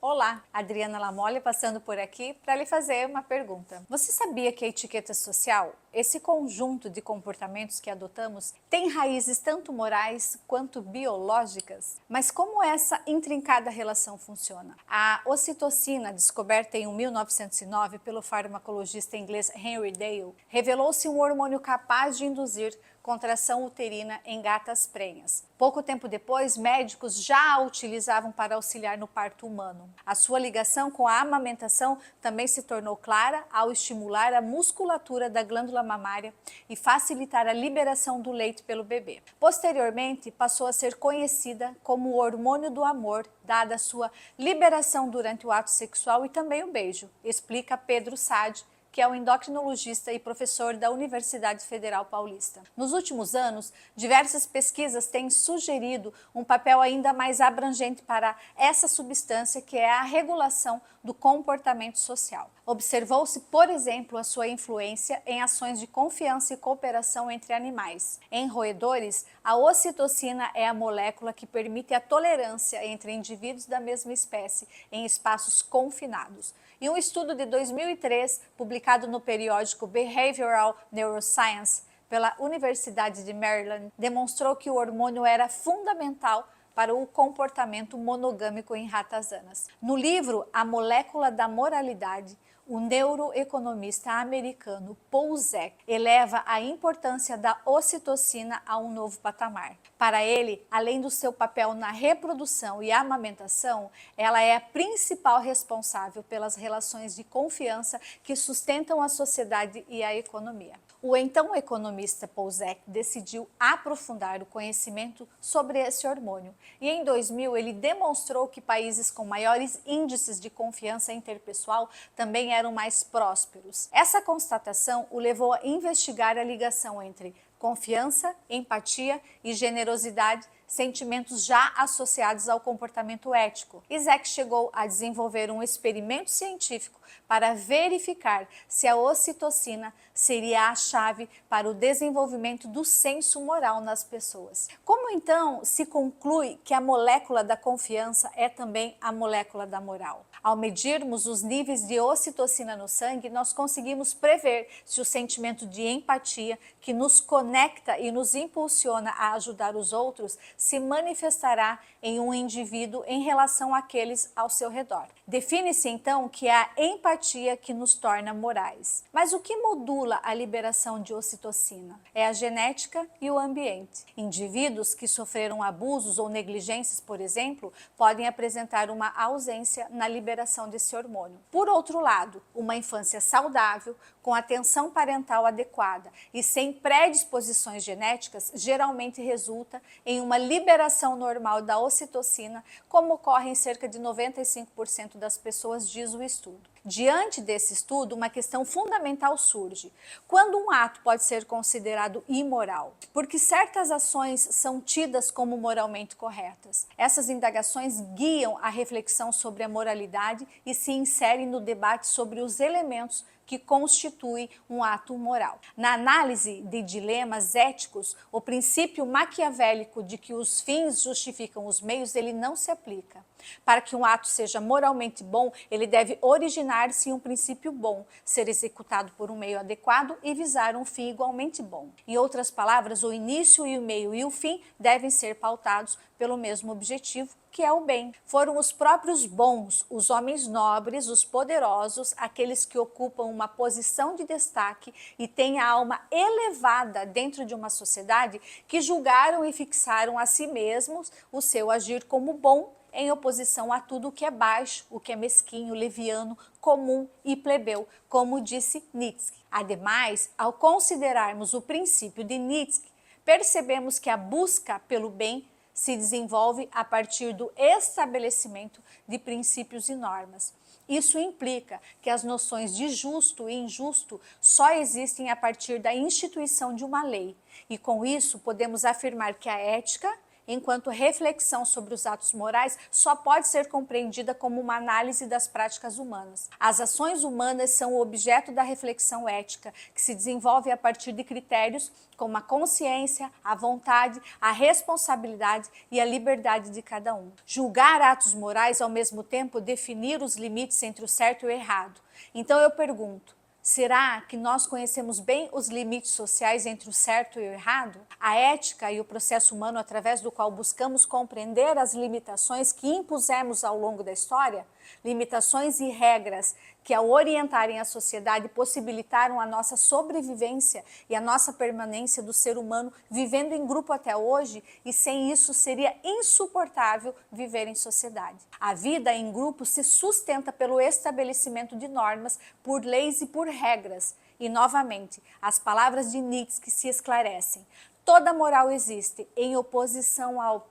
Olá, Adriana Lamole passando por aqui para lhe fazer uma pergunta. Você sabia que a etiqueta social, esse conjunto de comportamentos que adotamos, tem raízes tanto morais quanto biológicas? Mas como essa intrincada relação funciona? A ocitocina, descoberta em 1909 pelo farmacologista inglês Henry Dale, revelou-se um hormônio capaz de induzir contração uterina em gatas prenhas. Pouco tempo depois, médicos já a utilizavam para auxiliar no parto humano. A sua ligação com a amamentação também se tornou clara ao estimular a musculatura da glândula mamária e facilitar a liberação do leite pelo bebê. Posteriormente, passou a ser conhecida como o hormônio do amor, dada a sua liberação durante o ato sexual e também o beijo, explica Pedro Sade, que é um endocrinologista e professor da Universidade Federal Paulista. Nos últimos anos, diversas pesquisas têm sugerido um papel ainda mais abrangente para essa substância, que é a regulação do comportamento social. Observou-se, por exemplo, a sua influência em ações de confiança e cooperação entre animais. Em roedores, a ocitocina é a molécula que permite a tolerância entre indivíduos da mesma espécie em espaços confinados. E um estudo de 2003, publicado no periódico Behavioral Neuroscience pela Universidade de Maryland, demonstrou que o hormônio era fundamental para o comportamento monogâmico em ratazanas. No livro A Molécula da Moralidade, o neuroeconomista americano Paul Zek eleva a importância da ocitocina a um novo patamar. Para ele, além do seu papel na reprodução e amamentação, ela é a principal responsável pelas relações de confiança que sustentam a sociedade e a economia. O então economista Paul Zek decidiu aprofundar o conhecimento sobre esse hormônio e em 2000 ele demonstrou que países com maiores índices de confiança interpessoal também eram mais prósperos. Essa constatação o levou a investigar a ligação entre confiança, empatia e generosidade, sentimentos já associados ao comportamento ético. Zek chegou a desenvolver um experimento científico para verificar se a ocitocina seria a chave para o desenvolvimento do senso moral nas pessoas. Como então se conclui que a molécula da confiança é também a molécula da moral? Ao medirmos os níveis de ocitocina no sangue, nós conseguimos prever se o sentimento de empatia, que nos conecta e nos impulsiona a ajudar os outros, se manifestará em um indivíduo em relação àqueles ao seu redor. Define-se então que é a empatia que nos torna morais. Mas o que modula a liberação de ocitocina? É a genética e o ambiente. Indivíduos que sofreram abusos ou negligências, por exemplo, podem apresentar uma ausência na liberação desse hormônio. Por outro lado, uma infância saudável, com atenção parental adequada e sem predisposições genéticas, geralmente resulta em uma liberação normal da ocitocina, como ocorre em cerca de 95% das pessoas, diz o estudo. Diante desse estudo, uma questão fundamental surge. Quando um ato pode ser considerado imoral? Porque certas ações são tidas como moralmente corretas. Essas indagações guiam a reflexão sobre a moralidade e se inserem no debate sobre os elementos que constitui um ato moral. Na análise de dilemas éticos, o princípio maquiavélico de que os fins justificam os meios, ele não se aplica. Para que um ato seja moralmente bom, ele deve originar-se em um princípio bom, ser executado por um meio adequado e visar um fim igualmente bom. Em outras palavras, o início e o meio e o fim devem ser pautados pelo mesmo objetivo, que é o bem. Foram os próprios bons, os homens nobres, os poderosos, aqueles que ocupam uma posição de destaque e têm a alma elevada dentro de uma sociedade, que julgaram e fixaram a si mesmos o seu agir como bom, em oposição a tudo o que é baixo, o que é mesquinho, leviano, comum e plebeu, como disse Nietzsche. Ademais, ao considerarmos o princípio de Nietzsche, percebemos que a busca pelo bem se desenvolve a partir do estabelecimento de princípios e normas. Isso implica que as noções de justo e injusto só existem a partir da instituição de uma lei. E com isso podemos afirmar que a ética enquanto reflexão sobre os atos morais só pode ser compreendida como uma análise das práticas humanas. As ações humanas são o objeto da reflexão ética, que se desenvolve a partir de critérios como a consciência, a vontade, a responsabilidade e a liberdade de cada um. Julgar atos morais, ao mesmo tempo, definir os limites entre o certo e o errado. Então eu pergunto, será que nós conhecemos bem os limites sociais entre o certo e o errado? A ética e o processo humano através do qual buscamos compreender as limitações que impusemos ao longo da história? Limitações e regras que, ao orientarem a sociedade, possibilitaram a nossa sobrevivência e a nossa permanência do ser humano vivendo em grupo até hoje, e sem isso seria insuportável viver em sociedade. A vida em grupo se sustenta pelo estabelecimento de normas, por leis e por regras. E, novamente, as palavras de Nietzsche que se esclarecem. Toda moral existe em oposição ao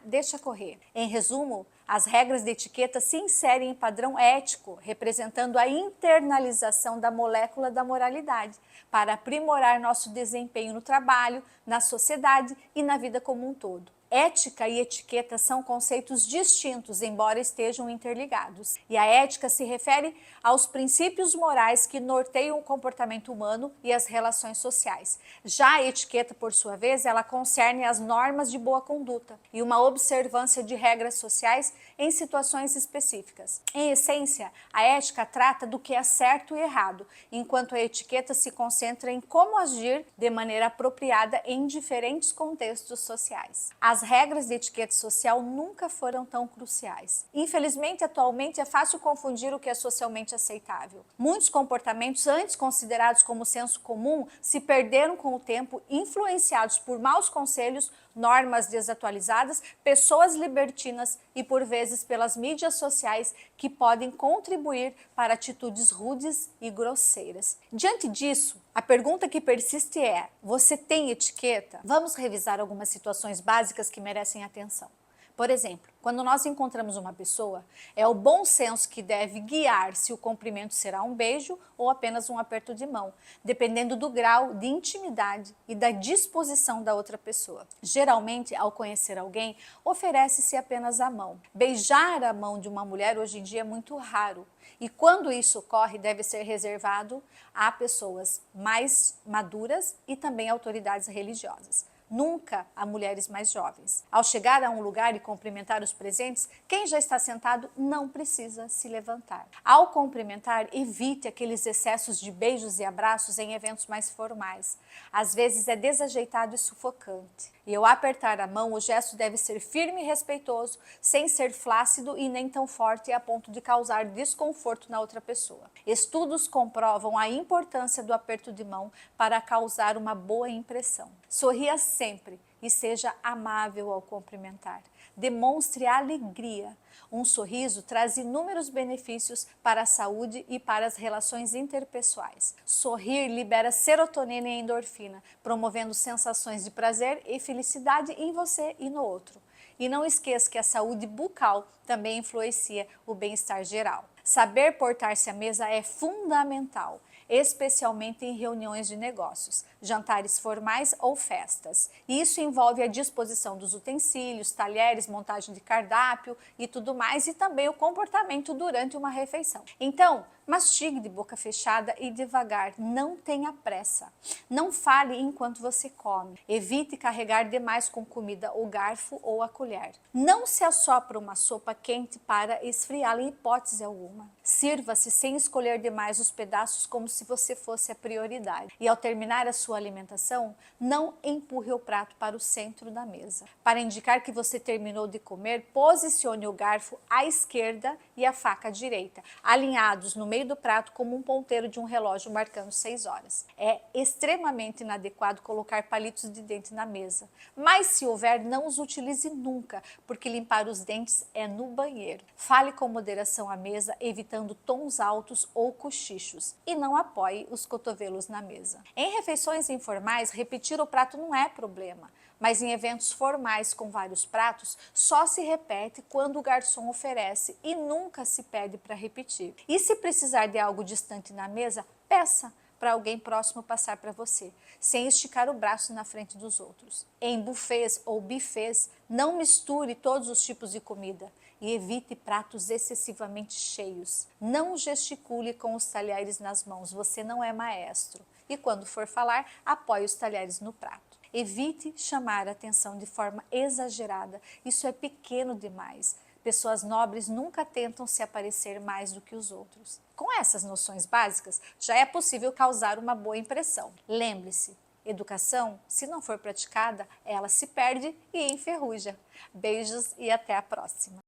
deixa correr. Em resumo, as regras de etiqueta se inserem em padrão ético, representando a internalização da molécula da moralidade, para aprimorar nosso desempenho no trabalho, na sociedade e na vida como um todo. Ética e etiqueta são conceitos distintos, embora estejam interligados. E a ética se refere aos princípios morais que norteiam o comportamento humano e as relações sociais. Já a etiqueta, por sua vez, ela concerne as normas de boa conduta e uma observância de regras sociais em situações específicas. Em essência, a ética trata do que é certo e errado, enquanto a etiqueta se concentra em como agir de maneira apropriada em diferentes contextos sociais. As regras de etiqueta social nunca foram tão cruciais. Infelizmente, atualmente é fácil confundir o que é socialmente aceitável. Muitos comportamentos antes considerados como senso comum se perderam com o tempo, influenciados por maus conselhos, normas desatualizadas, pessoas libertinas e, por vezes, pelas mídias sociais que podem contribuir para atitudes rudes e grosseiras. Diante disso, a pergunta que persiste é: você tem etiqueta? Vamos revisar algumas situações básicas que merecem atenção. Por exemplo, quando nós encontramos uma pessoa, é o bom senso que deve guiar se o cumprimento será um beijo ou apenas um aperto de mão, dependendo do grau de intimidade e da disposição da outra pessoa. Geralmente, ao conhecer alguém, oferece-se apenas a mão. Beijar a mão de uma mulher hoje em dia é muito raro. E quando isso ocorre, deve ser reservado a pessoas mais maduras e também autoridades religiosas. Nunca a mulheres mais jovens. Ao chegar a um lugar e cumprimentar os presentes, quem já está sentado não precisa se levantar. Ao cumprimentar, evite aqueles excessos de beijos e abraços em eventos mais formais. Às vezes é desajeitado e sufocante. E ao apertar a mão, o gesto deve ser firme e respeitoso, sem ser flácido e nem tão forte a ponto de causar desconforto na outra pessoa. Estudos comprovam a importância do aperto de mão para causar uma boa impressão. Sorria sempre e seja amável ao cumprimentar. Demonstre alegria. Um sorriso traz inúmeros benefícios para a saúde e para as relações interpessoais. Sorrir libera serotonina e endorfina, promovendo sensações de prazer e felicidade em você e no outro. E não esqueça que a saúde bucal também influencia o bem-estar geral. Saber portar-se à mesa é fundamental, especialmente em reuniões de negócios, jantares formais ou festas. Isso envolve a disposição dos utensílios, talheres, montagem de cardápio e tudo mais, e também o comportamento durante uma refeição. Então, mastigue de boca fechada e devagar, não tenha pressa. Não fale enquanto você come. Evite carregar demais com comida o garfo ou a colher. Não se assopra uma sopa quente para esfriá-la em hipótese alguma. Sirva-se sem escolher demais os pedaços como se você fosse a prioridade. E ao terminar a sua alimentação, não empurre o prato para o centro da mesa. Para indicar que você terminou de comer, posicione o garfo à esquerda e a faca à direita, alinhados no meio do prato como um ponteiro de um relógio marcando 6 horas. É extremamente inadequado colocar palitos de dente na mesa, mas se houver, não os utilize nunca, porque limpar os dentes é no banheiro. Fale com moderação à mesa, evitando tons altos ou cochichos, e não apoie os cotovelos na mesa. Em refeições informais, repetir o prato não é problema, mas em eventos formais com vários pratos, só se repete quando o garçom oferece e nunca se pede para repetir. E se precisar de algo distante na mesa, peça, para alguém próximo passar para você, sem esticar o braço na frente dos outros. Em buffets ou buffets, não misture todos os tipos de comida e evite pratos excessivamente cheios. Não gesticule com os talheres nas mãos, você não é maestro. E quando for falar, apoie os talheres no prato. Evite chamar a atenção de forma exagerada, isso é pequeno demais. Pessoas nobres nunca tentam se aparecer mais do que os outros. Com essas noções básicas, já é possível causar uma boa impressão. Lembre-se, educação, se não for praticada, ela se perde e enferruja. Beijos e até a próxima!